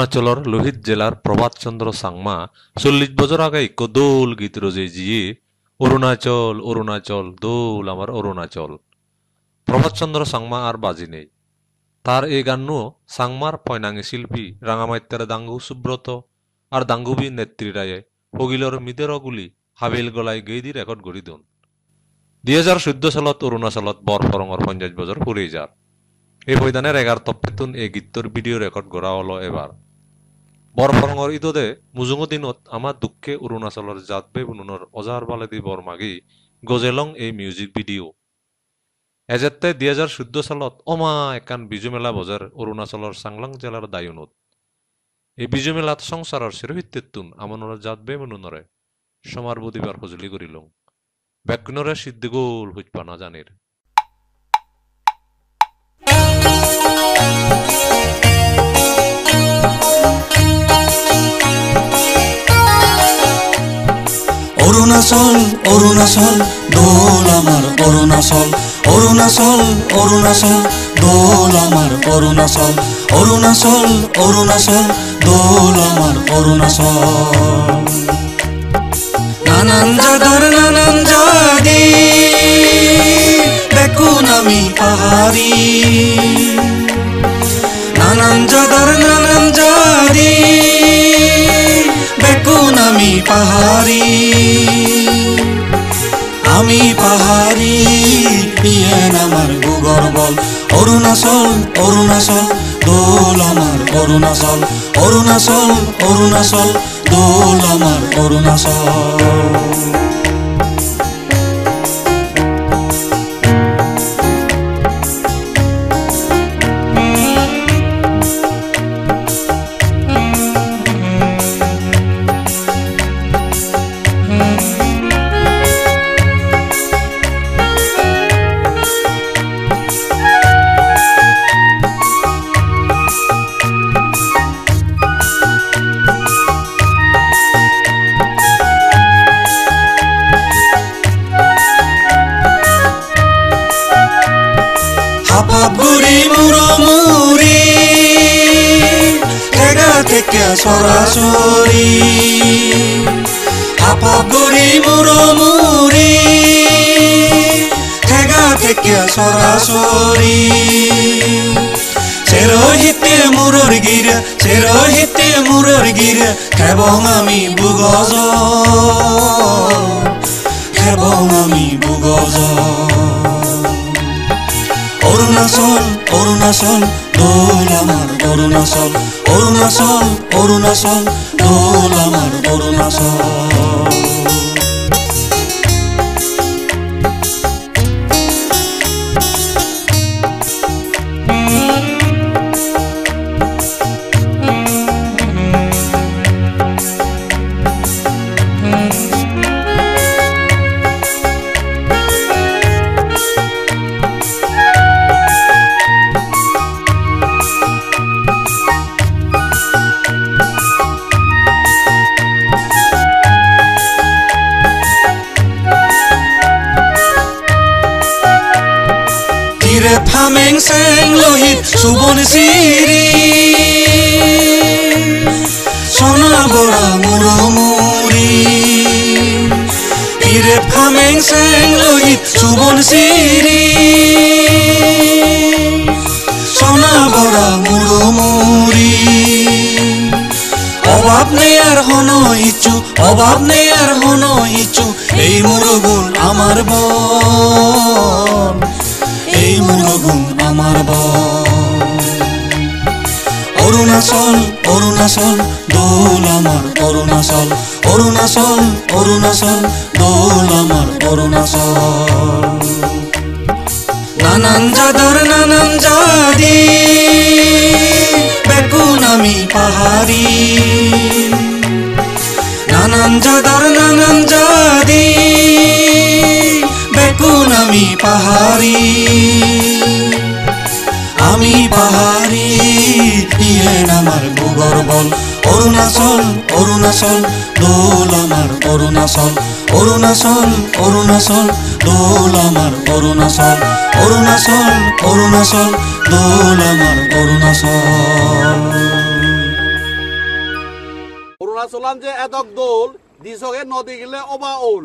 অৰুণাচলৰ লোহিত জিলাৰ প্ৰভাত চন্দ্ৰ চাংমা 40 বছৰ আগে এক দোল গীত ৰজে যিয়ে অৰুণাচল অৰুণাচল দোল আমাৰ অৰুণাচল। প্রভাত চন্দ্র চাংমা আর বাজি নেই। তার এই গানও চাংমার পয়নাঙ্গী শিল্পী রাঙামাত্যার দাঙ্গু সুব্রত আর দাঙ্গুবি নেত্রী রায়ে হগিলর মিদেরগুলি হাবিল গলাই গেইদি রেকর্ড গড়ি দন। 2014 সালত অৰুণাচলত বৰফৰঙৰ 50 বছৰ ফুৰি যাৰ। এই ময়দানের 11 তপ্পেতুন এই গীতর ভিডিও রেকর্ড করা হলো এবার। বরফরঙর ঈদে মুজুঙ দিনত আমার দুঃখে অরুণাচলের জাতবে বুনুনর অজার বালেদি বরমাগি গজেলং এই মিউজিক ভিডিও। এজেতে 2014 সালত অমা একান বিজু মেলা বজার অরুণাচলের চাংলাং জেলার দায়ুনত। এই বিজু মেলাত সংসারের শিরোহিত্যুন আমনর জাতবে বুনুনরে সমার বুদিবার সজুলি করিলং। ব্যাকুনরে সিদ্ধিগোল হইপা না জানির। অরুণাচল অরুণাচল দোল আমার অরুণাচল অরুণাচল অরুণাচল দোল আমার অরুণাচল অরুণাচল অরুণাচল দোল আমার অরুণাচল। নানান জাদার নানান জাদি বেকুন আমি পাহাড়ি নানান জাদার নানান জাদি বেকুন আমি পাহাড়ি আমি পাহাড়ি পিয়েন আমার গুগর বল অরুণাচল অরুণাচল দোল আমার অরুণাচল অরুণাচল অরুণাচল দোল আমার অরুণাচল। হাপাগুড়ি মুড়মুড়ি ঠেগা থেকে সরাসরি হাপাগুড়ি মুড়মুড়ি ঠেগা থেকে সরাসরি চেরহিতে মুরর গিরে চেরহিতে মুরর গিরে খেবং আমি বুগজ খেবং আমি বুগজ। অরুণাচল অরুণাচল দোল আমার অরুণাচল অরুণাচল অরুণাচল দোল আমার অরুণাচল। ফামেং সেং লোহিত সুবন সিরি সোনা বড়া মুড়মুড়ি ইরে ফামেং সেং লোহিত সুবন সিরি সোনা বড়া মুড়মুড়ি অভাব নেই আর হন ইচ্ছু অভাব নেই আর হন ইচ্ছু এই মুরগুন আমার বল এই মুরগুন আমার বল। অরুণাচল অরুণাচল দোল আমার অরুণাচল অরুণাচল অরুণাচল দোল আমার অরুণাচল। নানান জাদার নানান জাদি বেকুন আমি পাহাড়ি নানান জাদার নানান জাদি বেকুন আমি পাহাড়ি আমি পাহাড়ি পিয়েন আমার গুগর বল অরুণাচল অরুণাচল দোল আমার অরুণাচল অরুণাচল অরুণাচল দোল আমার অরুণাচল অরুণাচল অরুণাচল দোল আমার অরুণাচল। অৰুণাচলান যে এতক দোল দিছকে নদী গেলে অবা ওল